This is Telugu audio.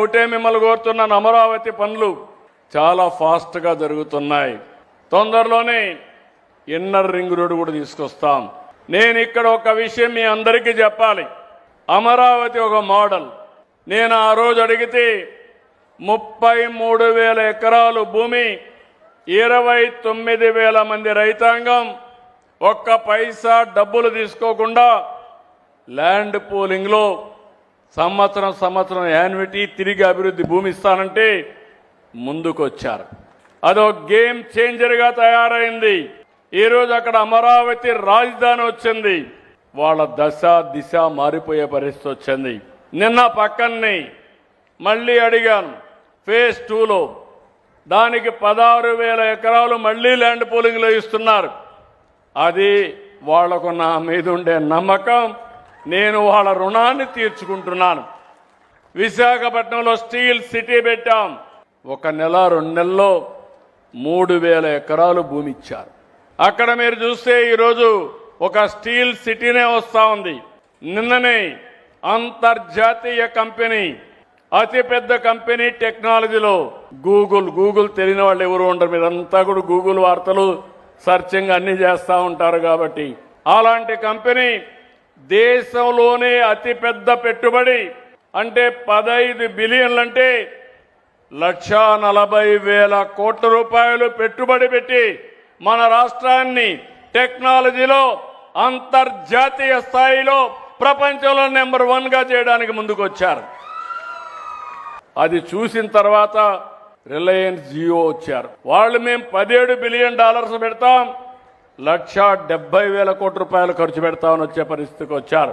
ఒకటే మిమ్మల్ని కోరుతున్న అమరావతి పనులు చాలా ఫాస్ట్గా జరుగుతున్నాయి. తొందరలోనే ఇన్నర్ రింగ్ రోడ్ కూడా తీసుకొస్తాం. నేను ఇక్కడ ఒక విషయం మీ అందరికీ చెప్పాలి. అమరావతి ఒక మోడల్. నేను ఆ రోజు అడిగితే 33,000 ఎకరాలు భూమి, 29,000 మంది రైతాంగం, ఒక్క పైసా డబ్బులు తీసుకోకుండా ల్యాండ్ పూలింగ్లో సంవత్సరం యాన్యుటీ తిరిగి అభివృద్ధి భూమి ఇస్తానంటే ముందుకొచ్చారు. అదో గేమ్ చేంజర్గా తయారైంది. ఈరోజు అక్కడ అమరావతి రాజధాని వచ్చింది. వాళ్ళ దశ దిశ మారిపోయే పరిస్థితి వచ్చింది. నిన్న పక్కనే మళ్ళీ అడిగాను, ఫేజ్ 2లో దానికి 16,000 ఎకరాలు మళ్ళీ ల్యాండ్ పూలింగ్లో ఇస్తున్నారు. అది వాళ్లకు నా మీద ఉండే నమ్మకం. నేను వాళ్ళ రుణాన్ని తీర్చుకుంటున్నాను. విశాఖపట్నంలో స్టీల్ సిటీ పెట్టాం. 1 నెల 2 నెలల్లో 3,000 ఎకరాలు భూమి ఇచ్చారు. అక్కడ మీరు చూస్తే ఈరోజు ఒక స్టీల్ సిటీనే వస్తూ ఉంది. నిన్ననే అంతర్జాతీయ కంపెనీ, అతిపెద్ద కంపెనీ టెక్నాలజీలో గూగుల్ తెలియని వాళ్ళు ఎవరు ఉండరు. మీరంతా కూడా గూగుల్ వార్తలు సర్చింగ్ అన్ని చేస్తూ ఉంటారు. కాబట్టి అలాంటి కంపెనీ దేశంలోనే అతిపెద్ద పెట్టుబడి అంటే 15 బిలియన్లు అంటే 1,40,000 కోట్ల రూపాయలు పెట్టుబడి పెట్టి మన రాష్ట్రాన్ని టెక్నాలజీలో అంతర్జాతీయ స్థాయిలో ప్రపంచంలో నెంబర్ 1గా చేయడానికి ముందుకొచ్చారు. అది చూసిన తర్వాత రిలయన్స్ జియో వచ్చారు. వాళ్ళు మేము $17 బిలియన్ పెడతాం, 1,70,000 కోట్ల రూపాయలు ఖర్చు పెడతామని వచ్చే పరిస్థితికి వచ్చారు.